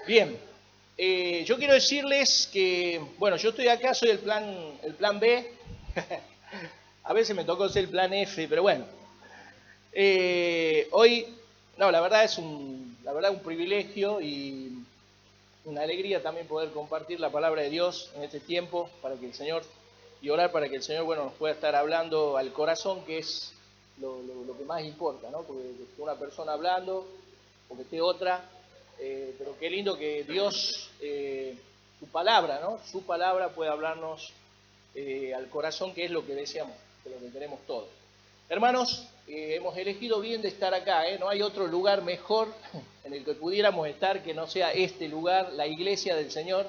Bien, yo quiero decirles que, bueno, yo estoy acá, soy el plan B. A veces me tocó ser el plan F, pero bueno. Hoy, no, la verdad es un privilegio y una alegría también poder compartir la palabra de Dios en este tiempo para que el Señor, y orar para que el Señor, bueno, nos pueda estar hablando al corazón, que es lo que más importa, ¿no? Porque que esté una persona hablando, o que esté otra, pero qué lindo que Dios, su palabra, ¿no? Su palabra puede hablarnos al corazón, que es lo que deseamos, que es lo que queremos todos. Hermanos, hemos elegido bien de estar acá, ¿eh? No hay otro lugar mejor en el que pudiéramos estar que no sea este lugar, la iglesia del Señor.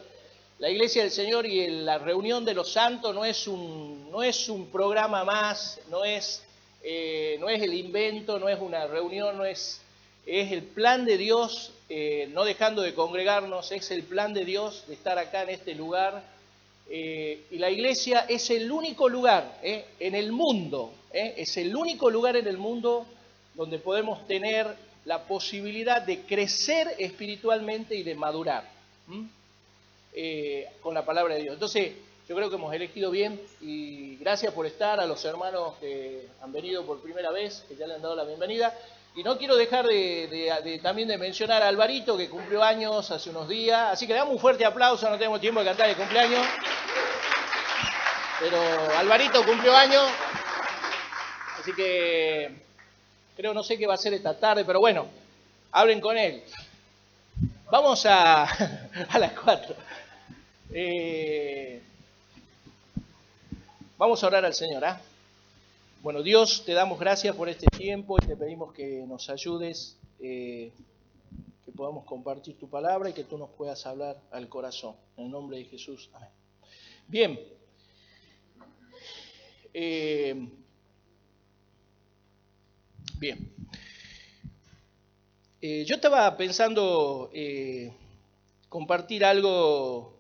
La iglesia del Señor y la reunión de los santos no es un programa más, no es el invento, no es una reunión, es el plan de Dios, no dejando de congregarnos, es el plan de Dios de estar acá en este lugar. Y la iglesia es el único lugar en el mundo, es el único lugar en el mundo donde podemos tener la posibilidad de crecer espiritualmente y de madurar con la palabra de Dios. Entonces, yo creo que hemos elegido bien y gracias por estar a los hermanos que han venido por primera vez, que ya le han dado la bienvenida. Y no quiero dejar también de mencionar a Alvarito, que cumplió años hace unos días. Así que le damos un fuerte aplauso, no tenemos tiempo de cantar el cumpleaños. Pero Alvarito cumplió años, así que no sé qué va a hacer esta tarde, pero bueno, hablen con él. Vamos a las 4. Vamos a orar al Señor, ¿ah? Bueno, Dios, te damos gracias por este tiempo y te pedimos que nos ayudes, que podamos compartir tu palabra y que tú nos puedas hablar al corazón. En el nombre de Jesús, amén. Bien. Bien. Yo estaba pensando compartir algo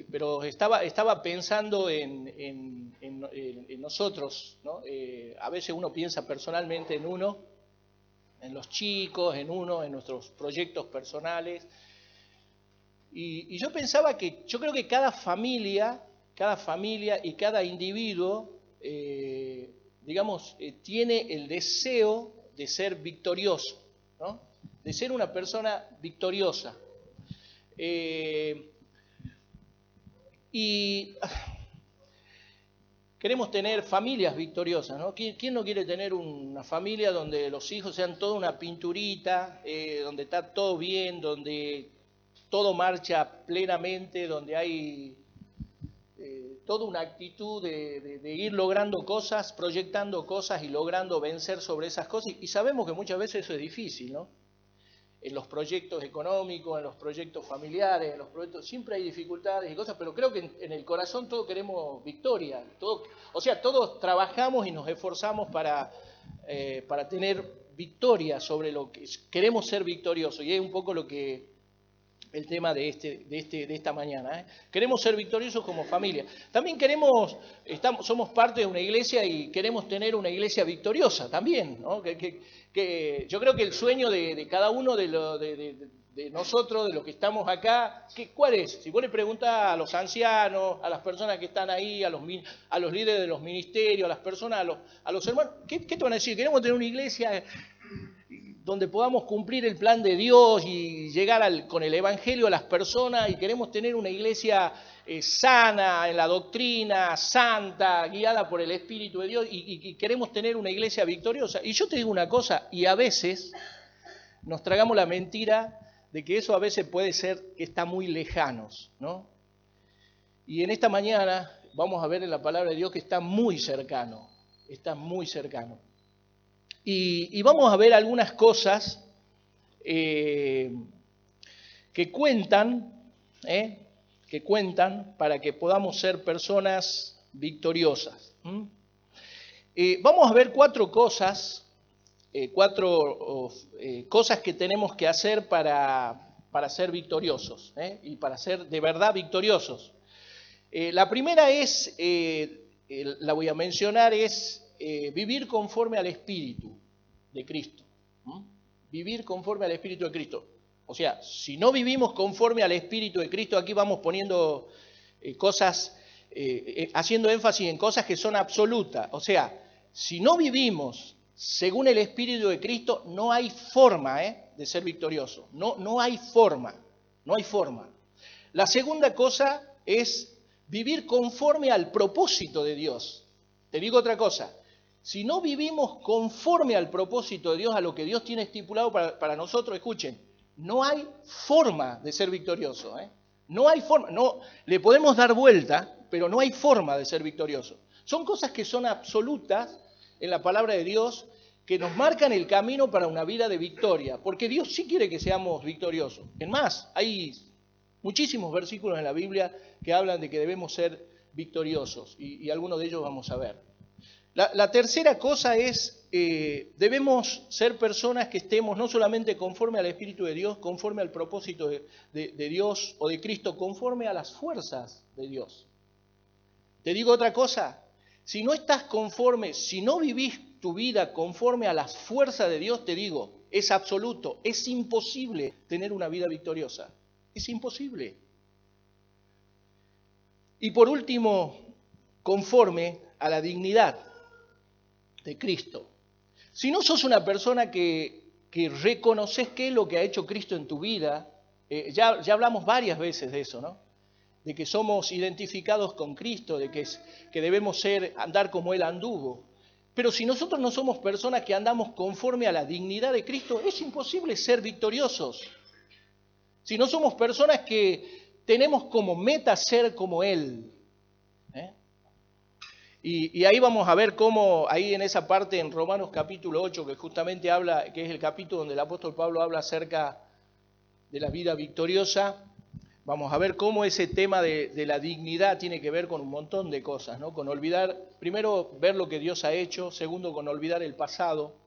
pero estaba pensando en nosotros, ¿no? A veces uno piensa personalmente en uno, en los chicos, en nuestros proyectos personales. Y yo pensaba que yo creo que cada familia y cada individuo, tiene el deseo de ser victorioso, ¿no? De ser una persona victoriosa. Y queremos tener familias victoriosas, ¿no? ¿Quién no quiere tener una familia donde los hijos sean toda una pinturita, donde está todo bien, donde todo marcha plenamente, donde hay toda una actitud de ir logrando cosas, proyectando cosas y logrando vencer sobre esas cosas? Y sabemos que muchas veces eso es difícil, ¿no? En los proyectos económicos, en los proyectos familiares, en los proyectos, siempre hay dificultades y cosas, pero creo que en el corazón todos queremos victoria. Todos trabajamos y nos esforzamos para tener victoria sobre lo que queremos, ser victoriosos. Y es un poco lo que el tema de esta mañana, ¿eh? Queremos ser victoriosos como familia. También somos parte de una iglesia y queremos tener una iglesia victoriosa también, ¿no? Que yo creo que el sueño de cada uno de nosotros, de los que estamos acá, ¿cuál es? Si vos le preguntás a los ancianos, a las personas que están ahí, a los líderes de los ministerios, a las personas, a los hermanos, ¿qué te van a decir? Queremos tener una iglesia donde podamos cumplir el plan de Dios y llegar con el Evangelio a las personas, y queremos tener una iglesia sana en la doctrina, santa, guiada por el Espíritu de Dios, y queremos tener una iglesia victoriosa. Y yo te digo una cosa, y a veces nos tragamos la mentira de que eso a veces puede ser que está muy lejanos, ¿no? Y en esta mañana vamos a ver en la palabra de Dios que está muy cercano, está muy cercano. Y vamos a ver algunas cosas que cuentan para que podamos ser personas victoriosas. Vamos a ver cuatro cosas que tenemos que hacer para ser victoriosos, y para ser de verdad victoriosos. La primera la voy a mencionar, es vivir conforme al Espíritu de Cristo. vivir conforme al Espíritu de Cristo. O sea, si no vivimos conforme al Espíritu de Cristo, aquí vamos poniendo cosas, haciendo énfasis en cosas que son absolutas. O sea, si no vivimos según el Espíritu de Cristo, no hay forma de ser victorioso. No hay forma. No hay forma. La segunda cosa es vivir conforme al propósito de Dios. Te digo otra cosa. Si no vivimos conforme al propósito de Dios, a lo que Dios tiene estipulado para nosotros, escuchen, no hay forma de ser victorioso. No hay forma. No, le podemos dar vuelta, pero no hay forma de ser victorioso. Son cosas que son absolutas en la palabra de Dios, que nos marcan el camino para una vida de victoria, porque Dios sí quiere que seamos victoriosos. Es más, hay muchísimos versículos en la Biblia que hablan de que debemos ser victoriosos, y algunos de ellos vamos a ver. La tercera cosa es, debemos ser personas que estemos no solamente conforme al Espíritu de Dios, conforme al propósito de Dios o de Cristo, conforme a las fuerzas de Dios. Te digo otra cosa, si no estás conforme, si no vivís tu vida conforme a las fuerzas de Dios, te digo, es absoluto, es imposible tener una vida victoriosa. Es imposible. Y por último, conforme a la dignidad de Cristo. Si no sos una persona que reconoces qué es lo que ha hecho Cristo en tu vida, ya hablamos varias veces de eso, ¿no? De que somos identificados con Cristo, de que debemos andar como Él anduvo. Pero si nosotros no somos personas que andamos conforme a la dignidad de Cristo, es imposible ser victoriosos. Si no somos personas que tenemos como meta ser como Él. Y ahí vamos a ver cómo, ahí en esa parte en Romanos capítulo 8, que justamente habla, que es el capítulo donde el apóstol Pablo habla acerca de la vida victoriosa, vamos a ver cómo ese tema de la dignidad tiene que ver con un montón de cosas, ¿no? Con olvidar, primero, ver lo que Dios ha hecho, segundo, con olvidar el pasado,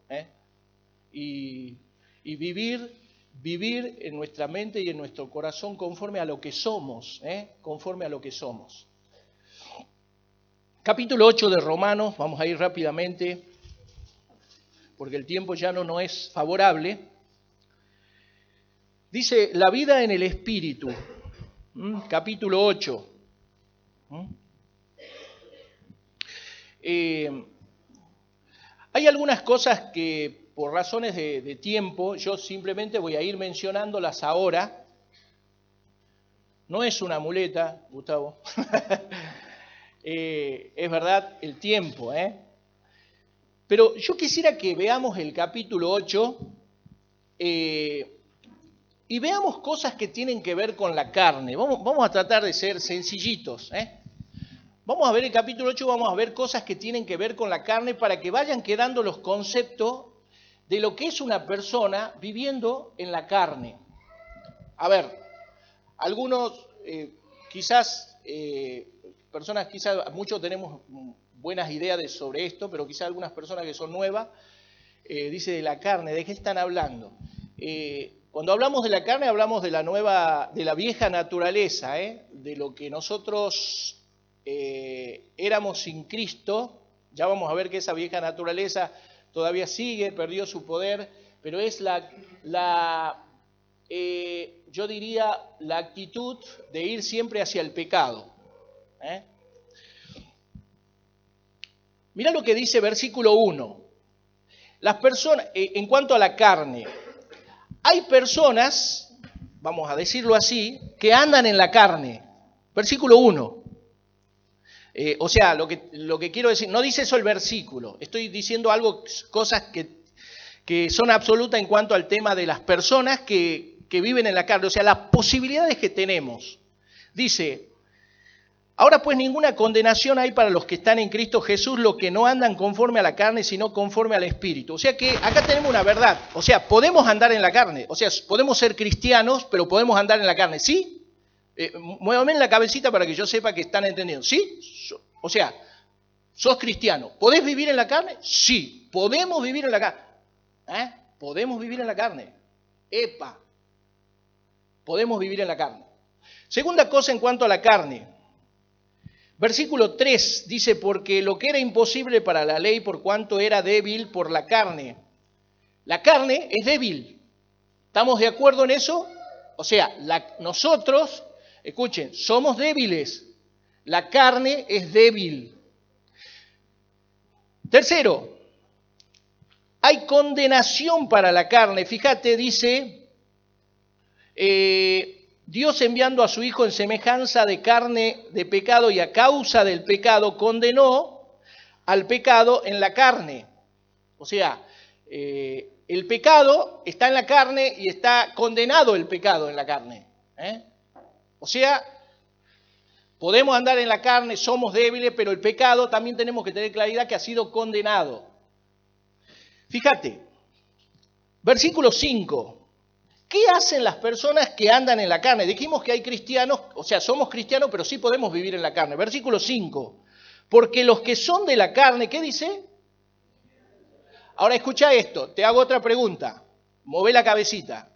y vivir en nuestra mente y en nuestro corazón conforme a lo que somos, conforme a lo que somos. Capítulo 8 de Romanos, vamos a ir rápidamente, porque el tiempo ya no es favorable. Dice, la vida en el Espíritu, capítulo 8. Hay algunas cosas que por razones de tiempo yo simplemente voy a ir mencionándolas ahora. No es una muleta, Gustavo. Es verdad, el tiempo. Pero yo quisiera que veamos el capítulo 8 y veamos cosas que tienen que ver con la carne. Vamos a tratar de ser sencillitos. Vamos a ver el capítulo 8, vamos a ver cosas que tienen que ver con la carne para que vayan quedando los conceptos de lo que es una persona viviendo en la carne. A ver, algunos personas quizás, muchos tenemos buenas ideas sobre esto, pero quizás algunas personas que son nuevas, dice de la carne, ¿de qué están hablando? Cuando hablamos de la carne, hablamos de la vieja naturaleza, de lo que nosotros éramos sin Cristo. Ya vamos a ver que esa vieja naturaleza todavía sigue, perdió su poder, pero es yo diría, la actitud de ir siempre hacia el pecado. Mira lo que dice versículo 1. Las personas, en cuanto a la carne, hay personas, vamos a decirlo así, que andan en la carne. Versículo 1. O sea, lo que quiero decir, no dice eso el versículo, estoy diciendo cosas que son absolutas en cuanto al tema de las personas que viven en la carne, o sea, las posibilidades que tenemos. Dice, ahora pues ninguna condenación hay para los que están en Cristo Jesús, los que no andan conforme a la carne, sino conforme al Espíritu. O sea que acá tenemos una verdad, o sea, podemos andar en la carne, o sea, podemos ser cristianos, pero podemos andar en la carne, ¿sí? Muévame en la cabecita para que yo sepa que están entendiendo, ¿sí? O sea, sos cristiano, ¿podés vivir en la carne? Sí, podemos vivir en la carne. Podemos vivir en la carne. ¡Epa! Podemos vivir en la carne. Segunda cosa en cuanto a la carne. Versículo 3 dice, porque lo que era imposible para la ley por cuanto era débil por la carne. La carne es débil. ¿Estamos de acuerdo en eso? O sea, nosotros, escuchen, somos débiles. La carne es débil. Tercero, hay condenación para la carne. Fíjate, dice, Dios enviando a su Hijo en semejanza de carne de pecado y a causa del pecado condenó al pecado en la carne. O sea, el pecado está en la carne y está condenado el pecado en la carne. O sea, podemos andar en la carne, somos débiles, pero el pecado también tenemos que tener claridad que ha sido condenado. Fíjate, versículo 5. ¿Qué hacen las personas que andan en la carne? Dijimos que hay cristianos, o sea, somos cristianos, pero sí podemos vivir en la carne. Versículo 5. Porque los que son de la carne, ¿qué dice? Ahora escucha esto, te hago otra pregunta. Mové la cabecita.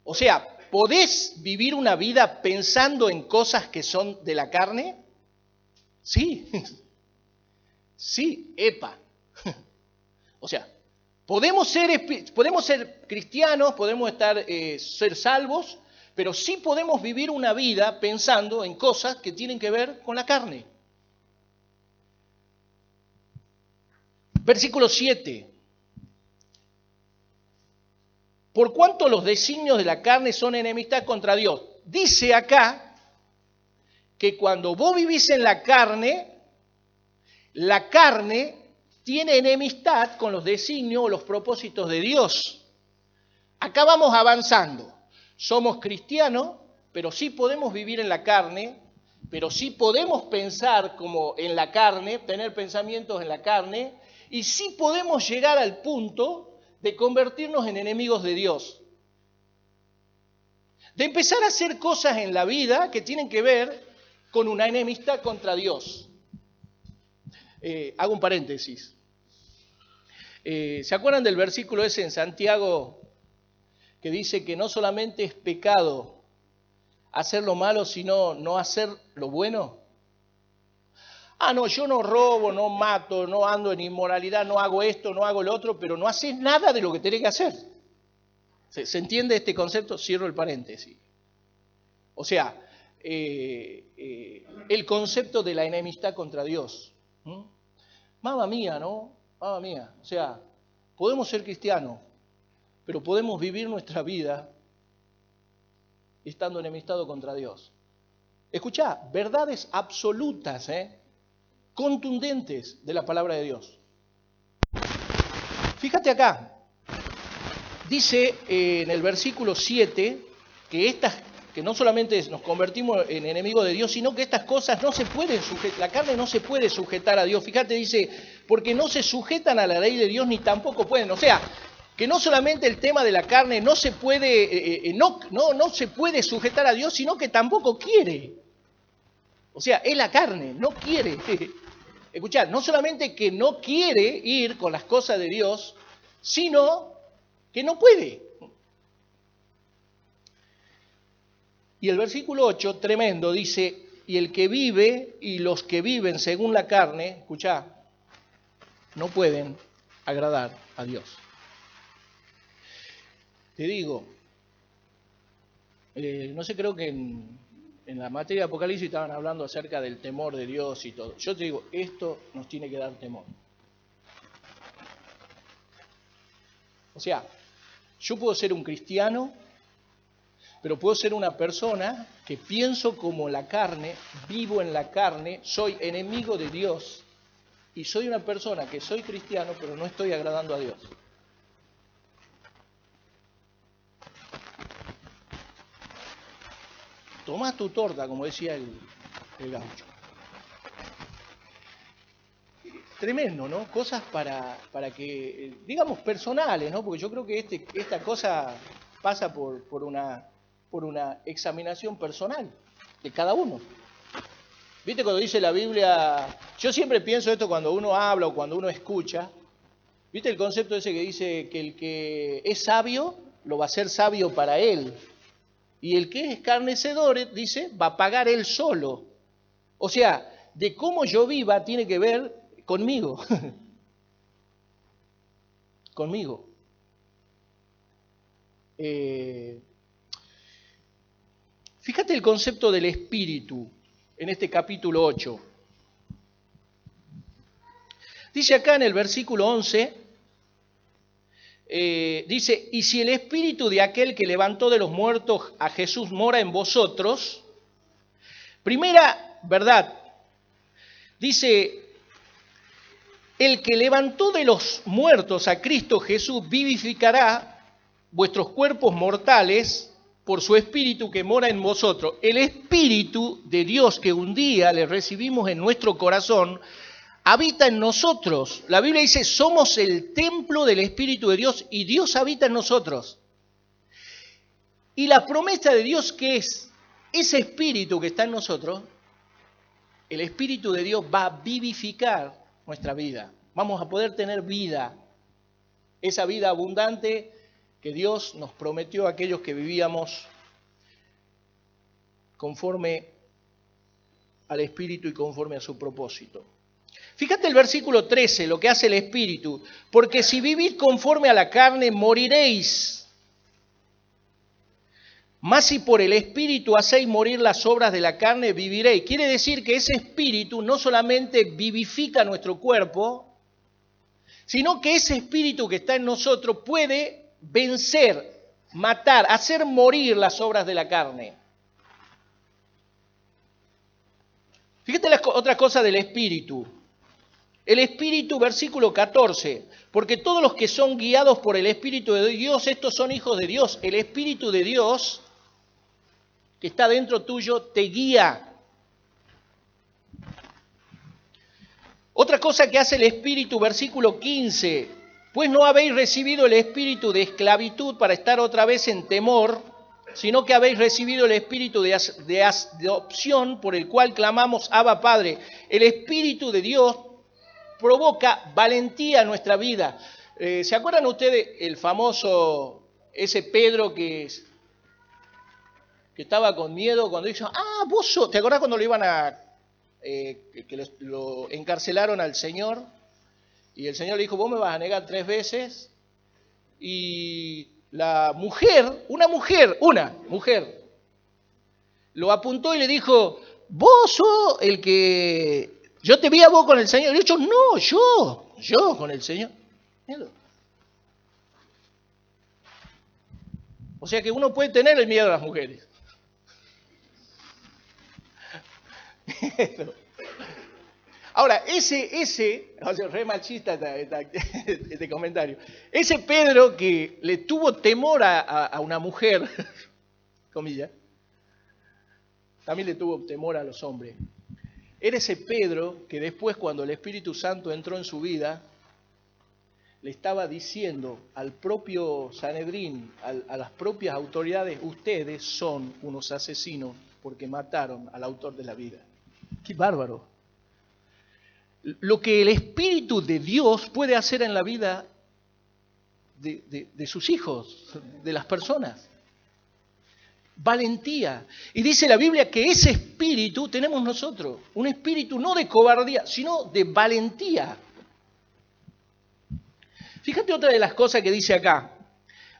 O sea, ¿podés vivir una vida pensando en cosas que son de la carne? Sí. Sí, epa. O sea, podemos ser cristianos, podemos ser salvos, pero sí podemos vivir una vida pensando en cosas que tienen que ver con la carne. Versículo 7. Por cuanto los designios de la carne son enemistad contra Dios. Dice acá que cuando vos vivís en la carne tiene enemistad con los designios o los propósitos de Dios. Acá vamos avanzando. Somos cristianos, pero sí podemos vivir en la carne, pero sí podemos pensar como en la carne, tener pensamientos en la carne, y sí podemos llegar al punto de convertirnos en enemigos de Dios. De empezar a hacer cosas en la vida que tienen que ver con una enemistad contra Dios. Hago un paréntesis. ¿Se acuerdan del versículo ese en Santiago que dice que no solamente es pecado hacer lo malo, sino no hacer lo bueno? Ah, no, yo no robo, no mato, no ando en inmoralidad, no hago esto, no hago lo otro, pero no haces nada de lo que tenés que hacer. ¿Se entiende este concepto? Cierro el paréntesis. O sea, el concepto de la enemistad contra Dios. Mamma mía, ¿no? Mamma mía. O sea, podemos ser cristianos, pero podemos vivir nuestra vida estando enemistados contra Dios. Escuchá, verdades absolutas, contundentes de la palabra de Dios. Fíjate acá, dice en el versículo 7 que no solamente nos convertimos en enemigos de Dios, sino que estas cosas no se pueden sujetar, la carne no se puede sujetar a Dios. Fíjate, dice, porque no se sujetan a la ley de Dios ni tampoco pueden. O sea, que no solamente el tema de la carne no se puede, no se puede sujetar a Dios, sino que tampoco quiere. O sea, es la carne, no quiere. Escuchá, no solamente que no quiere ir con las cosas de Dios, sino que no puede. Y el versículo 8, tremendo, dice, y el que vive y los que viven según la carne, escuchá, no pueden agradar a Dios. Te digo, no sé, creo que en la materia de Apocalipsis estaban hablando acerca del temor de Dios y todo. Yo te digo, esto nos tiene que dar temor. O sea, yo puedo ser un cristiano, pero puedo ser una persona que pienso como la carne, vivo en la carne, soy enemigo de Dios y soy una persona que soy cristiano, pero no estoy agradando a Dios. Tomá tu torta, como decía el gaucho. Tremendo, ¿no? Cosas para que, digamos, personales, ¿no? Porque yo creo que esta cosa pasa por una examinación personal de cada uno. ¿Viste cuando dice la Biblia? Yo siempre pienso esto cuando uno habla o cuando uno escucha. ¿Viste el concepto ese que dice que el que es sabio lo va a ser sabio para él? Y el que es escarnecedor, dice, va a pagar él solo. O sea, de cómo yo viva tiene que ver conmigo. Conmigo. Fíjate el concepto del espíritu en este capítulo 8. Dice acá en el versículo 11, dice, y si el espíritu de aquel que levantó de los muertos a Jesús mora en vosotros, primera verdad, dice, el que levantó de los muertos a Cristo Jesús vivificará vuestros cuerpos mortales por su espíritu que mora en vosotros. El espíritu de Dios que un día le recibimos en nuestro corazón, habita en nosotros. La Biblia dice, somos el templo del Espíritu de Dios y Dios habita en nosotros. Y la promesa de Dios que es ese espíritu que está en nosotros, el Espíritu de Dios va a vivificar nuestra vida. Vamos a poder tener vida, esa vida abundante que Dios nos prometió a aquellos que vivíamos conforme al Espíritu y conforme a su propósito. Fíjate el versículo 13, lo que hace el Espíritu. Porque si vivís conforme a la carne, moriréis. Mas si por el Espíritu hacéis morir las obras de la carne, viviréis. Quiere decir que ese Espíritu no solamente vivifica nuestro cuerpo, sino que ese Espíritu que está en nosotros puede vencer, matar, hacer morir las obras de la carne. Fíjate otra cosa del Espíritu. El Espíritu, versículo 14, porque todos los que son guiados por el Espíritu de Dios, estos son hijos de Dios. El Espíritu de Dios que está dentro tuyo te guía. Otra cosa que hace el Espíritu, versículo 15, pues no habéis recibido el espíritu de esclavitud para estar otra vez en temor, sino que habéis recibido el espíritu de adopción por el cual clamamos, Abba Padre. El Espíritu de Dios provoca valentía en nuestra vida. ¿Se acuerdan ustedes el famoso, ese Pedro que estaba con miedo cuando dijo, vos sos? ¿Te acordás cuando lo iban que lo encarcelaron al Señor? Y el Señor le dijo, vos me vas a negar 3 veces. Y la mujer, una mujer, lo apuntó y le dijo, vos sos el que... Yo te vi a vos con el Señor. Y yo, no, yo con el Señor. O sea que uno puede tener el miedo a las mujeres. Ahora, re machista este comentario. Ese Pedro que le tuvo temor a una mujer, comillas, también le tuvo temor a los hombres. Era ese Pedro que después, cuando el Espíritu Santo entró en su vida, le estaba diciendo al propio Sanedrín, a las propias autoridades, ustedes son unos asesinos porque mataron al autor de la vida. ¡Qué bárbaro! Lo que el Espíritu de Dios puede hacer en la vida de sus hijos, de las personas. Valentía. Y dice la Biblia que ese espíritu tenemos nosotros, un espíritu no de cobardía, sino de valentía. Fíjate otra de las cosas que dice acá.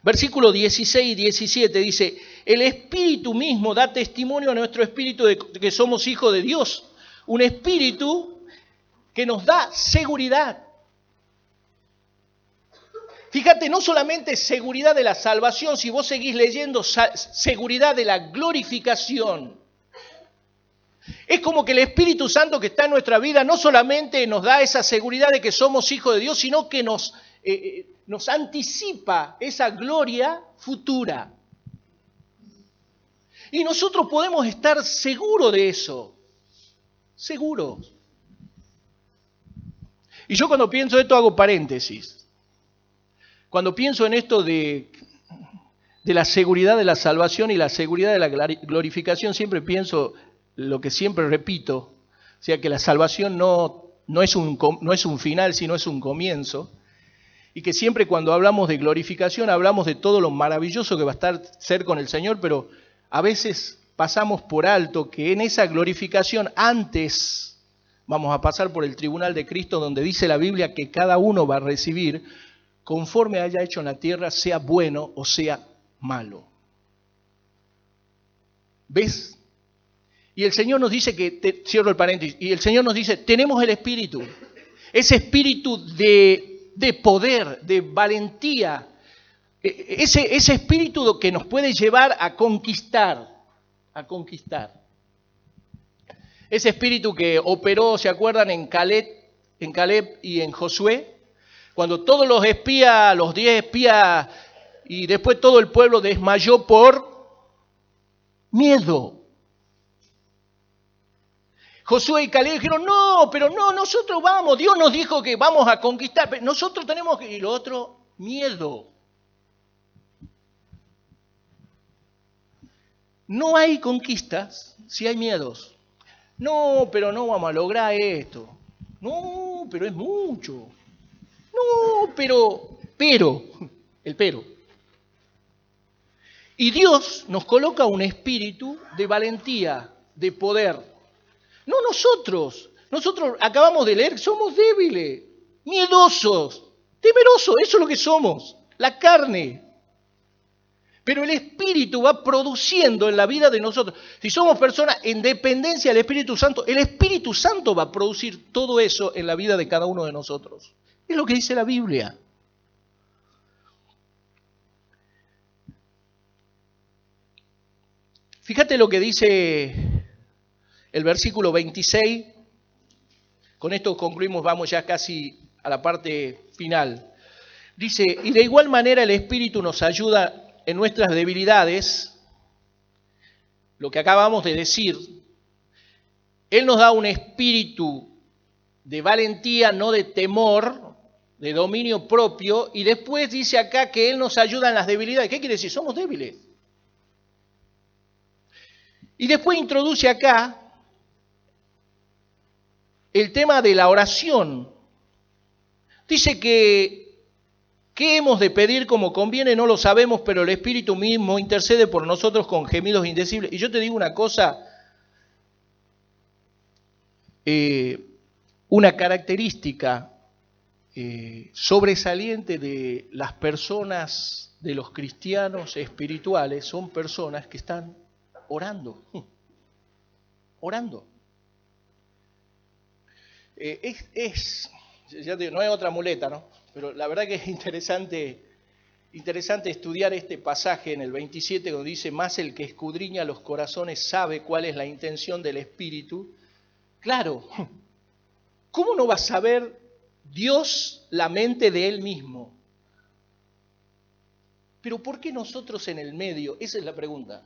Versículos 16 y 17 dice, el Espíritu mismo da testimonio a nuestro espíritu de que somos hijos de Dios. Un espíritu que nos da seguridad. Fíjate, no solamente seguridad de la salvación, si vos seguís leyendo, seguridad de la glorificación. Es como que el Espíritu Santo que está en nuestra vida no solamente nos da esa seguridad de que somos hijos de Dios, sino que nos anticipa esa gloria futura. Y nosotros podemos estar seguros de eso, seguros. Y yo cuando pienso esto hago paréntesis. Cuando pienso en esto de la seguridad de la salvación y la seguridad de la glorificación, siempre pienso lo que siempre repito, o sea que la salvación no es un final, sino es un comienzo, y que siempre cuando hablamos de glorificación hablamos de todo lo maravilloso que va a ser con el Señor, pero a veces pasamos por alto que en esa glorificación antes vamos a pasar por el tribunal de Cristo, donde dice la Biblia que cada uno va a recibir conforme haya hecho en la tierra, sea bueno o sea malo. ¿Ves? Y el Señor nos dice cierro el paréntesis, y el Señor nos dice, tenemos el espíritu, ese espíritu de poder, de valentía, ese espíritu que nos puede llevar a conquistar. Ese espíritu que operó, ¿se acuerdan? En Caleb y en Josué, cuando todos los espías, los 10 espías, y después todo el pueblo desmayó por miedo. Josué y Caleb dijeron, no, pero no, nosotros vamos, Dios nos dijo que vamos a conquistar, pero nosotros tenemos que... Y lo otro, miedo. No hay conquistas si hay miedos. No, pero no vamos a lograr esto. No, pero es mucho. No, pero, el pero. Y Dios nos coloca un espíritu de valentía, de poder. No nosotros. Nosotros acabamos de leer, somos débiles, miedosos, temerosos. Eso es lo que somos, la carne. Pero el Espíritu va produciendo en la vida de nosotros. Si somos personas en dependencia del Espíritu Santo, el Espíritu Santo va a producir todo eso en la vida de cada uno de nosotros. Es lo que dice la Biblia. Fíjate lo que dice el versículo 26. Con esto concluimos, vamos ya casi a la parte final. Dice, y de igual manera el Espíritu nos ayuda en nuestras debilidades, lo que acabamos de decir. Él nos da un espíritu de valentía, no de temor, de dominio propio, y después dice acá que Él nos ayuda en las debilidades. ¿Qué quiere decir? Somos débiles. Y después introduce acá el tema de la oración. Dice que ¿qué hemos de pedir como conviene? No lo sabemos, pero el Espíritu mismo intercede por nosotros con gemidos indecibles. Y yo te digo una cosa, una característica sobresaliente de las personas, de los cristianos espirituales, son personas que están orando. Ya digo, no es otra muleta, ¿no? Pero la verdad que es interesante estudiar este pasaje en el 27, donde dice, más el que escudriña los corazones sabe cuál es la intención del Espíritu. Claro, ¿cómo no va a saber Dios la mente de Él mismo? Pero ¿por qué nosotros en el medio? Esa es la pregunta.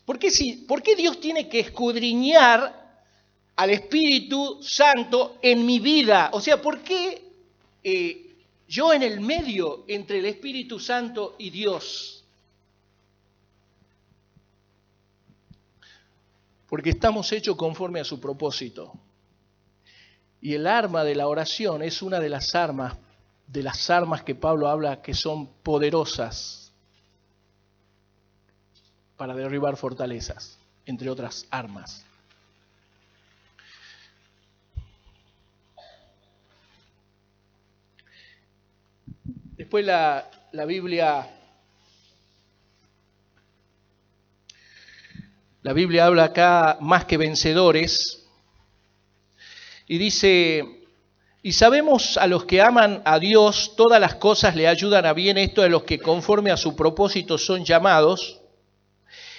¿Por qué Dios tiene que escudriñar al Espíritu Santo en mi vida? O sea, ¿por qué yo en el medio entre el Espíritu Santo y Dios? Porque estamos hechos conforme a su propósito. Y el arma de la oración es una de las armas que Pablo habla que son poderosas para derribar fortalezas, entre otras armas. Después la Biblia habla acá más que vencedores y dice, y sabemos a los que aman a Dios, todas las cosas le ayudan a bien, esto a los que conforme a su propósito son llamados.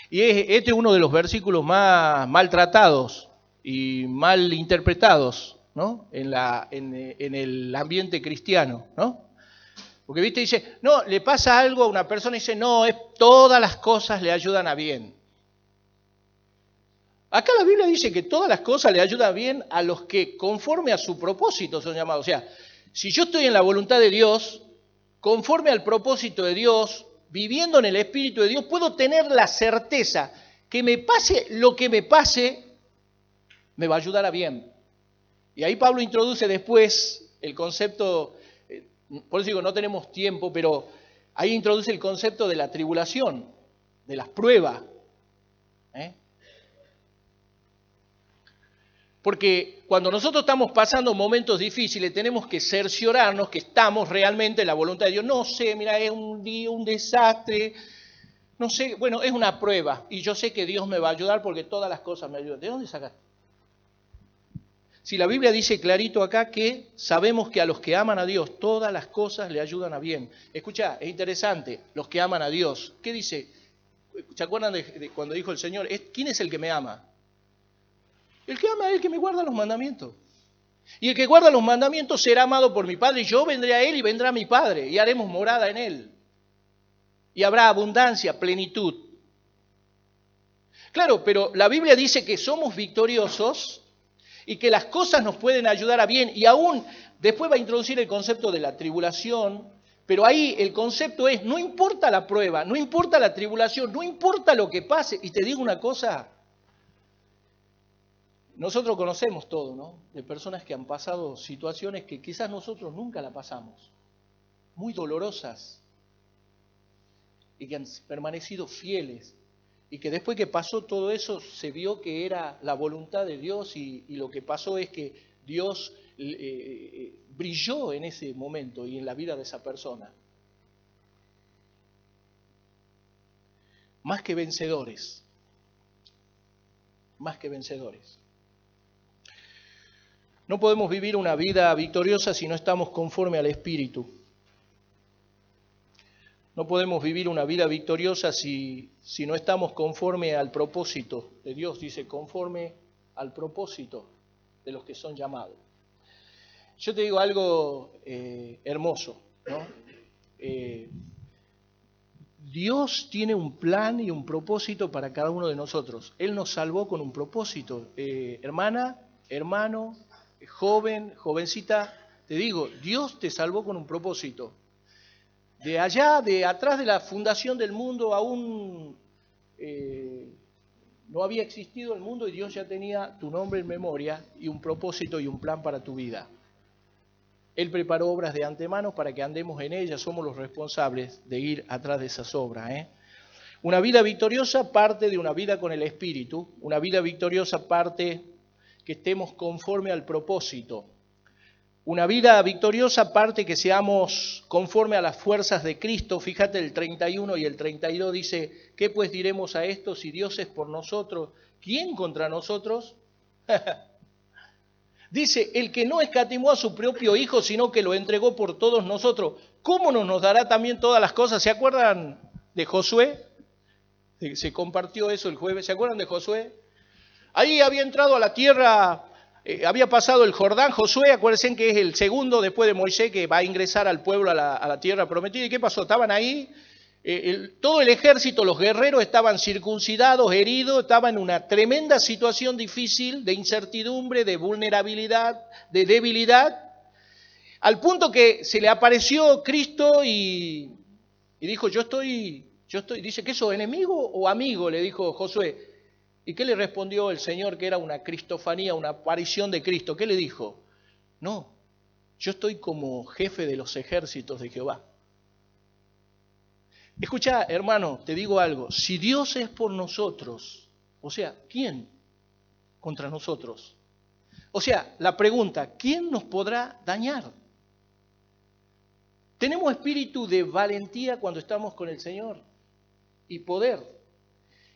Y este es uno de los versículos más maltratados y mal interpretados, ¿no? en el ambiente cristiano, ¿no? Porque, viste, dice, no, le pasa algo a una persona y dice, no, todas las cosas le ayudan a bien. Acá la Biblia dice que todas las cosas le ayudan bien a los que conforme a su propósito son llamados. O sea, si yo estoy en la voluntad de Dios, conforme al propósito de Dios, viviendo en el Espíritu de Dios, puedo tener la certeza que me pase lo que me pase, me va a ayudar a bien. Y ahí Pablo introduce después el concepto, por eso digo, no tenemos tiempo, pero ahí introduce el concepto de la tribulación, de las pruebas. Porque cuando nosotros estamos pasando momentos difíciles, tenemos que cerciorarnos que estamos realmente en la voluntad de Dios. No sé, mira, es un día, un desastre, no sé, bueno, es una prueba. Y yo sé que Dios me va a ayudar porque todas las cosas me ayudan. ¿De dónde sacaste? Si la Biblia dice clarito acá que sabemos que a los que aman a Dios, todas las cosas le ayudan a bien. Escuchá, es interesante, los que aman a Dios. ¿Qué dice? ¿Se acuerdan de cuando dijo el Señor? ¿Quién es el que me ama? El que ama es el que me guarda los mandamientos. Y el que guarda los mandamientos será amado por mi Padre, y yo vendré a él y vendrá mi Padre, y haremos morada en él. Y habrá abundancia, plenitud. Claro, pero la Biblia dice que somos victoriosos y que las cosas nos pueden ayudar a bien, y aún después va a introducir el concepto de la tribulación, pero ahí el concepto es, no importa la prueba, no importa la tribulación, no importa lo que pase, y te digo una cosa, nosotros conocemos todo, ¿no? De personas que han pasado situaciones que quizás nosotros nunca la pasamos, muy dolorosas, y que han permanecido fieles, y que después que pasó todo eso se vio que era la voluntad de Dios y lo que pasó es que Dios brilló en ese momento y en la vida de esa persona. Más que vencedores, más que vencedores. No podemos vivir una vida victoriosa si no estamos conforme al Espíritu. No podemos vivir una vida victoriosa si no estamos conforme al propósito de Dios. Dice, conforme al propósito de los que son llamados. Yo te digo algo hermoso, ¿no? Dios tiene un plan y un propósito para cada uno de nosotros. Él nos salvó con un propósito. Hermana, hermano, joven, jovencita, te digo, Dios te salvó con un propósito. De allá, de atrás de la fundación del mundo, aún no había existido el mundo y Dios ya tenía tu nombre en memoria y un propósito y un plan para tu vida. Él preparó obras de antemano para que andemos en ellas, somos los responsables de ir atrás de esas obras. Una vida victoriosa parte de una vida con el Espíritu, una vida victoriosa parte que estemos conforme al propósito. Una vida victoriosa parte que seamos conforme a las fuerzas de Cristo. Fíjate el 31 y el 32 dice, ¿qué pues diremos a esto? Si Dios es por nosotros, ¿quién contra nosotros? Dice, el que no escatimó a su propio Hijo, sino que lo entregó por todos nosotros, ¿cómo no nos dará también todas las cosas? ¿Se acuerdan de Josué? Se compartió eso el jueves. ¿Se acuerdan de Josué? Ahí había entrado a la tierra... había pasado el Jordán, Josué, acuérdense que es el segundo después de Moisés que va a ingresar al pueblo a la tierra prometida. ¿Y qué pasó? Estaban ahí, todo el ejército, los guerreros estaban circuncidados, heridos, estaban en una tremenda situación difícil de incertidumbre, de vulnerabilidad, de debilidad, al punto que se le apareció Cristo y dijo, yo estoy, dice, ¿qué sos, enemigo o amigo? Le dijo Josué. ¿Y qué le respondió el Señor que era una cristofanía, una aparición de Cristo? ¿Qué le dijo? No, yo estoy como jefe de los ejércitos de Jehová. Escucha, hermano, te digo algo. Si Dios es por nosotros, o sea, ¿quién contra nosotros? O sea, la pregunta, ¿quién nos podrá dañar? Tenemos espíritu de valentía cuando estamos con el Señor y poder.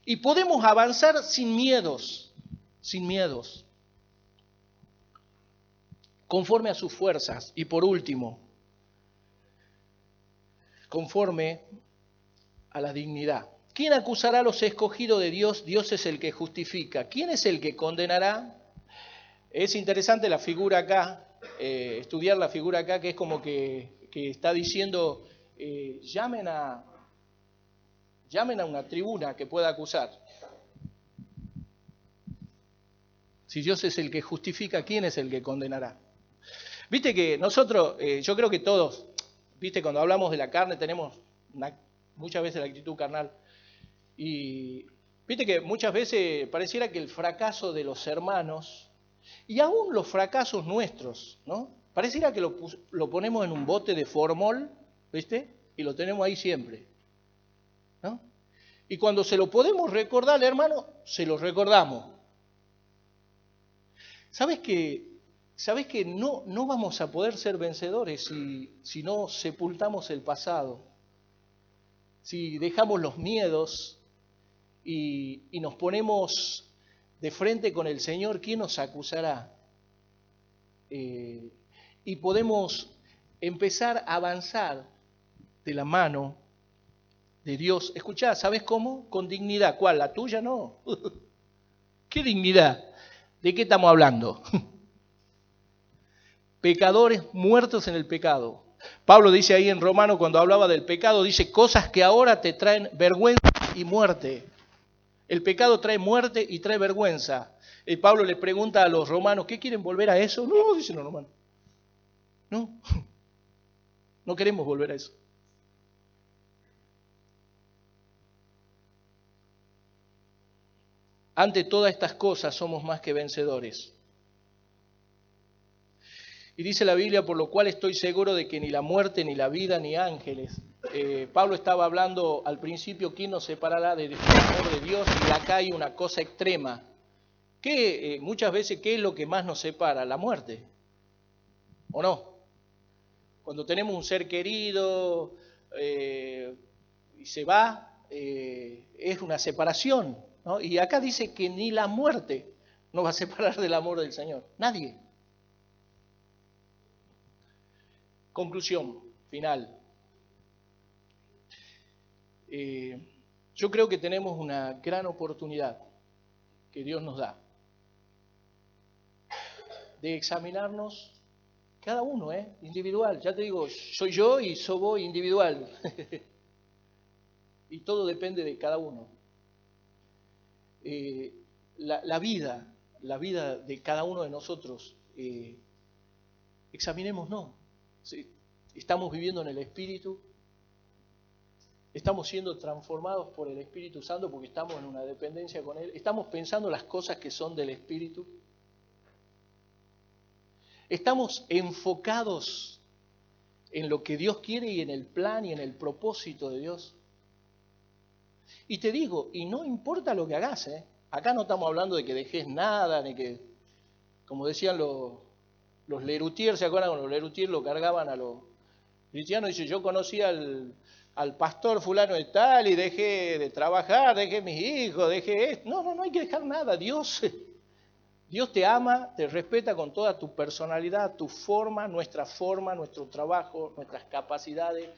Y podemos avanzar sin miedos, conforme a sus fuerzas. Y por último, conforme a la dignidad. ¿Quién acusará a los escogidos de Dios? Dios es el que justifica. ¿Quién es el que condenará? Es interesante la figura acá, estudiar la figura acá, que es como que está diciendo, llamen a una tribuna que pueda acusar. Si Dios es el que justifica, ¿quién es el que condenará? Viste que nosotros, yo creo que todos, viste, cuando hablamos de la carne tenemos muchas veces la actitud carnal. Y viste que muchas veces pareciera que el fracaso de los hermanos, y aún los fracasos nuestros, ¿no? Pareciera que lo ponemos en un bote de formol, ¿viste? Y lo tenemos ahí siempre, ¿no? Y cuando se lo podemos recordar, hermano, se lo recordamos. ¿Sabes que no vamos a poder ser vencedores si no sepultamos el pasado? Si dejamos los miedos y nos ponemos de frente con el Señor, ¿quién nos acusará? Y podemos empezar a avanzar de la mano de Dios. Escuchá, ¿sabes cómo? Con dignidad. ¿Cuál? ¿La tuya? No. ¿Qué dignidad? ¿De qué estamos hablando? Pecadores muertos en el pecado. Pablo dice ahí en Romano, cuando hablaba del pecado, dice cosas que ahora te traen vergüenza y muerte. El pecado trae muerte y trae vergüenza. Y Pablo le pregunta a los romanos, ¿qué quieren volver a eso? No, dicen los romanos. No queremos volver a eso. Ante todas estas cosas somos más que vencedores. Y dice la Biblia, por lo cual estoy seguro de que ni la muerte, ni la vida, ni ángeles. Pablo estaba hablando al principio, ¿quién nos separará del amor de Dios? Y acá hay una cosa extrema. Que muchas veces, ¿qué es lo que más nos separa? La muerte. ¿O no? Cuando tenemos un ser querido y se va, es una separación, ¿no? Y acá dice que ni la muerte nos va a separar del amor del Señor. Nadie. Conclusión final. Yo creo que tenemos una gran oportunidad que Dios nos da de examinarnos cada uno, individual. Ya te digo, soy yo y soy vos individual. Y todo depende de cada uno. La vida de cada uno de nosotros, examinémonos. ¿Sí? Estamos viviendo en el Espíritu, estamos siendo transformados por el Espíritu Santo porque estamos en una dependencia con Él, estamos pensando las cosas que son del Espíritu, estamos enfocados en lo que Dios quiere y en el plan y en el propósito de Dios. Y te digo, y no importa lo que hagas, acá no estamos hablando de que dejes nada, ni que, como decían los Lerutier, ¿se acuerdan cuando los Lerutier lo cargaban a los cristianos? Dice, yo conocí al pastor fulano de tal y dejé de trabajar, dejé mis hijos, dejé esto. No hay que dejar nada. Dios te ama, te respeta con toda tu personalidad, tu forma, nuestro trabajo, nuestras capacidades.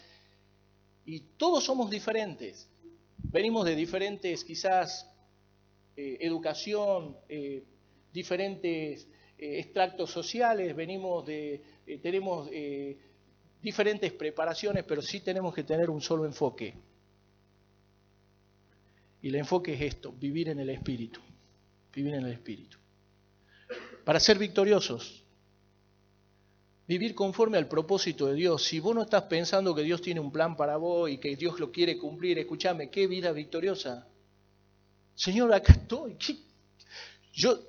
Y todos somos diferentes. Venimos de diferentes, quizás, educación, diferentes extractos sociales, tenemos diferentes preparaciones, pero sí tenemos que tener un solo enfoque. Y el enfoque es esto, vivir en el Espíritu. Vivir en el Espíritu. Para ser victoriosos, vivir conforme al propósito de Dios. Si vos no estás pensando que Dios tiene un plan para vos y que Dios lo quiere cumplir, escúchame, ¿qué vida victoriosa? Señor, acá estoy.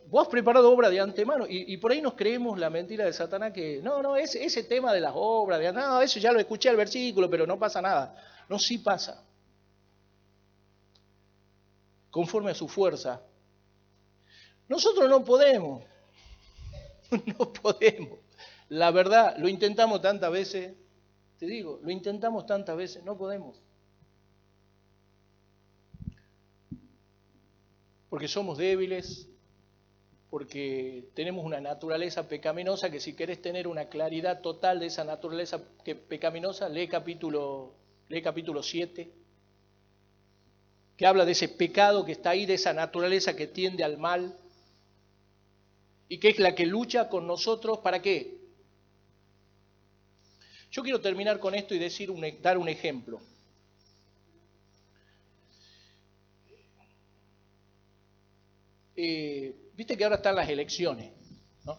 Vos has preparado obra de antemano y por ahí nos creemos la mentira de Satanás que ese tema de las obras, eso ya lo escuché al versículo, pero no pasa nada. No, sí pasa. Conforme a su fuerza. Nosotros no podemos. No podemos. La verdad, lo intentamos tantas veces, te digo, no podemos. Porque somos débiles, porque tenemos una naturaleza pecaminosa que si querés tener una claridad total de esa naturaleza pecaminosa, lee capítulo 7, que habla de ese pecado que está ahí, de esa naturaleza que tiende al mal y que es la que lucha con nosotros, ¿para qué? Yo quiero terminar con esto y dar un ejemplo. Viste que ahora están las elecciones, ¿no?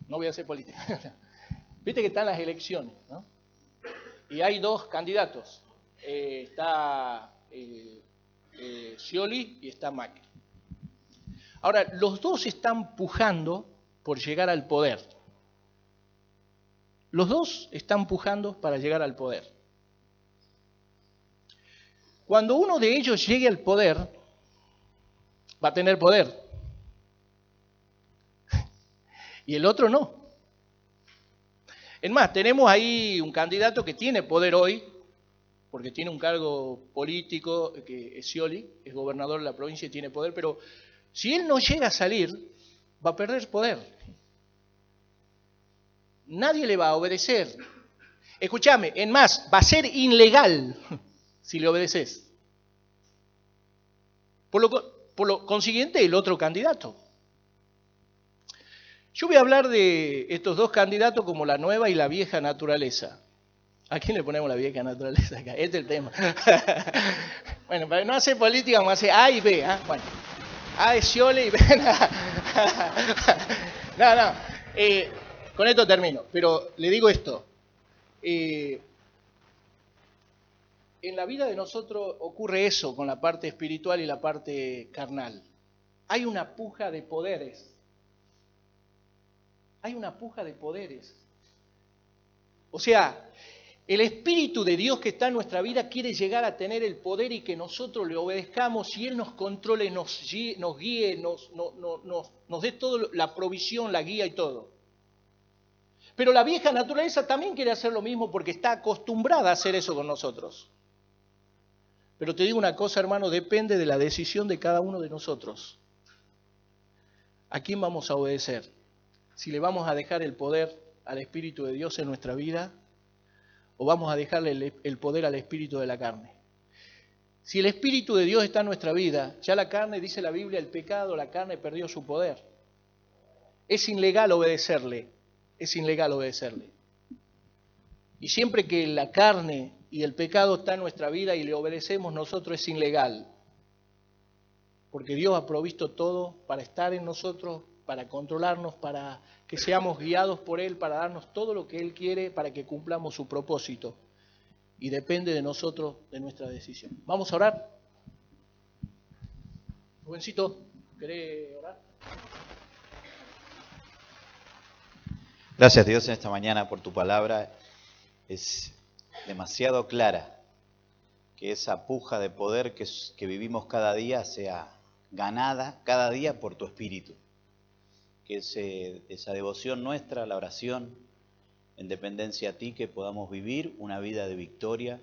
No voy a hacer política. Viste que están las elecciones, ¿no? Y hay dos candidatos. Está Scioli y está Macri. Ahora, los dos están pujando por llegar al poder. Los dos están pujando para llegar al poder. Cuando uno de ellos llegue al poder, va a tener poder. y el otro no. Es más, tenemos ahí un candidato que tiene poder hoy, porque tiene un cargo político, que es Scioli, es gobernador de la provincia y tiene poder, pero si él no llega a salir, va a perder poder. Nadie le va a obedecer. Escúchame, en más, va a ser ilegal si le obedeces. Por lo consiguiente, el otro candidato. Yo voy a hablar de estos dos candidatos como la nueva y la vieja naturaleza. ¿A quién le ponemos la vieja naturaleza acá? Este es el tema. Bueno, para no hacer política, vamos a hacer A y B. ¿eh? Bueno, A es Scioli y B. No. Con esto termino, pero le digo esto. En la vida de nosotros ocurre eso con la parte espiritual y la parte carnal. Hay una puja de poderes. Hay una puja de poderes. O sea, el Espíritu de Dios que está en nuestra vida quiere llegar a tener el poder y que nosotros le obedezcamos y Él nos controle, nos guíe, nos dé toda la provisión, la guía y todo. Pero la vieja naturaleza también quiere hacer lo mismo porque está acostumbrada a hacer eso con nosotros. Pero te digo una cosa, hermano, depende de la decisión de cada uno de nosotros. ¿A quién vamos a obedecer? Si le vamos a dejar el poder al Espíritu de Dios en nuestra vida o vamos a dejarle el poder al espíritu de la carne. Si el Espíritu de Dios está en nuestra vida, ya la carne, dice la Biblia, el pecado, la carne perdió su poder. Es ilegal obedecerle, es ilegal obedecerle. Y siempre que la carne y el pecado está en nuestra vida y le obedecemos nosotros, es ilegal. Porque Dios ha provisto todo para estar en nosotros, para controlarnos, para que seamos guiados por Él, para darnos todo lo que Él quiere, para que cumplamos su propósito. Y depende de nosotros, de nuestra decisión. ¿Vamos a orar? Rubéncito, ¿querés orar? Gracias Dios en esta mañana por tu palabra. Es demasiado clara que esa puja de poder que vivimos cada día sea ganada cada día por tu Espíritu. Que esa devoción nuestra, la oración, en dependencia a ti, que podamos vivir una vida de victoria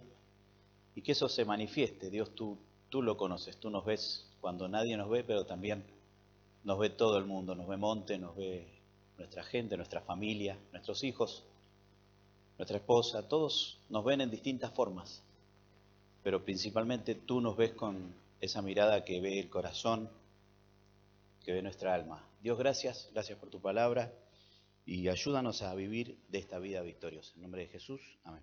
y que eso se manifieste. Dios, tú lo conoces, tú nos ves cuando nadie nos ve, pero también nos ve todo el mundo, nos ve Monte, nos ve nuestra gente, nuestra familia, nuestros hijos, nuestra esposa, todos nos ven en distintas formas, pero principalmente tú nos ves con esa mirada que ve el corazón, que ve nuestra alma. Dios, gracias por tu palabra y ayúdanos a vivir de esta vida victoriosa. En nombre de Jesús, amén.